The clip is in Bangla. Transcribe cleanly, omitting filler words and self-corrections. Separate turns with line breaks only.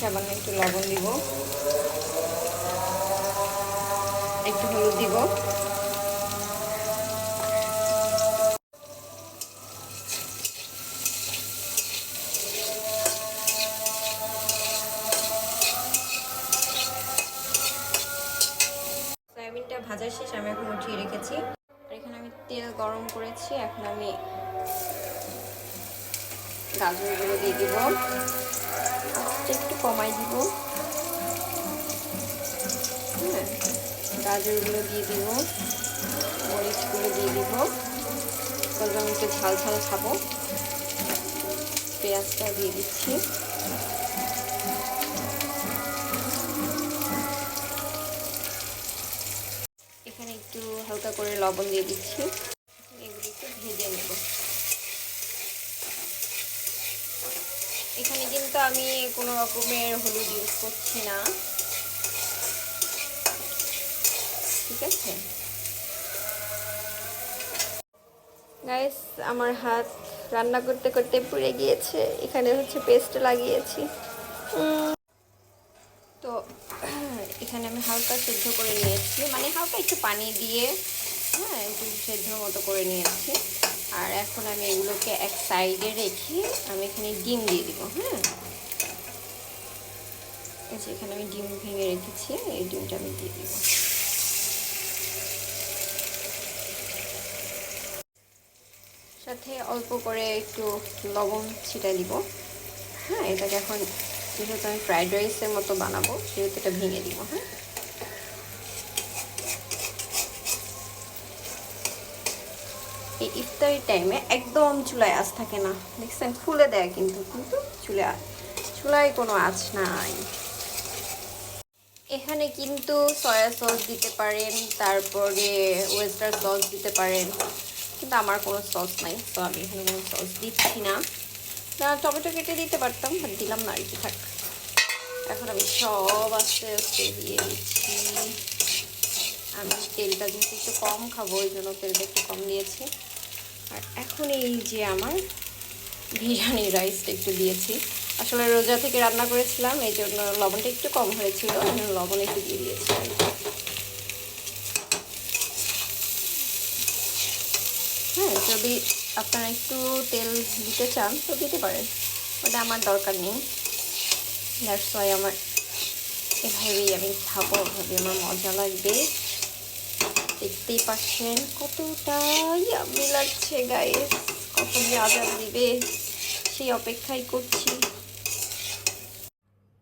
সামান্য একটু লবণ দিব, একটু হলুদ দিব, সয়াবিনটা ভাজা শেষ, আমি এখন উঠিয়ে রেখেছি। আর এখানে আমি তেল গরম করেছি, এখন আমি গাজরগুলো দিয়ে দিব, একটু কমাই দিব। হ্যাঁ, গাজরগুলো দিয়ে দিব, মরিচগুলো দিয়ে দিব, কারণ আমি একটু ঝাল ঝাল খাবো। পেঁয়াজটা দিয়ে দিচ্ছি, এখানে একটু হালকা করে লবণ দিয়ে দিচ্ছি। এগুলো একটু ভেজে নেব। এখানে কিন্তু আমি কোনো রকমের হলুদ ইউজ করছি না, ঠিক আছে গাইস। আমার হাত রান্না করতে করতে পুড়ে গিয়েছে, এখানে হচ্ছে পেস্ট লাগিয়েছি। তো এখানে আমি হালকা সেদ্ধ করে নিয়েছি, মানে হালকা একটু পানি দিয়ে, হ্যাঁ, একটু সেদ্ধ মতো করে নিয়েছি। আর এখন আমি এগুলোকে এক সাইডে রেখে আমি এখানে ডিম দিয়ে দিব। হ্যাঁ, এখানে আমি ডিম ভেঙে রেখেছি, এই ডিমটা আমি দিয়ে দিব। সাথে অল্প করে একটু লবণ ছিটাই দিব। হ্যাঁ, এটাকে এখন যেহেতু আমি ফ্রাইড রাইসের মতো বানাবো, সেহেতু এটা ভেঙে দিব। হ্যাঁ, এই ইফতারি টাইমে একদম চুলায় আঁচ থাকে না, দেখছেন, খুলে দেয় কিন্তু কিন্তু চুলায় কোনো আঁচ নাই। এখানে কিন্তু সয়া সস দিতে পারেন, তারপরে ওয়েস্টার সস দিতে পারেন, কিন্তু আমার কোনো সস নাই, তো আমি এখানে কোনো সস দিচ্ছি না। টমেটো কেটে দিতে পারতাম, বাট দিলাম না আর কি, থাক। এখন আমি সব আস্তে আস্তে দিয়ে দিচ্ছি। আমি তেলটা যেহেতু একটু কম খাবো, ওই জন্য তেলটা একটু কম দিয়েছি। আর এখন এই যে আমার বিরিয়ানি রাইসটা একটু দিয়েছি। আসলে রোজা থেকে রান্না করেছিলাম, এই জন্য লবণটা একটু কম হয়েছিল, লবণ একটু দিয়ে দিয়েছি। হ্যাঁ, যদি আপনারা একটু তেল দিতে চান তো দিতে পারেন, ওটা আমার দরকার নেই। দ্যাটস ওয়াই আমার এভাবেই আমি খাবো, ওভাবে আমার মজা লাগবে। দেখতেই পাচ্ছেন কতটা ইয়াম্মি লাগছে গাইস, কখন যে আজান দিবে সেই অপেক্ষাই করছি।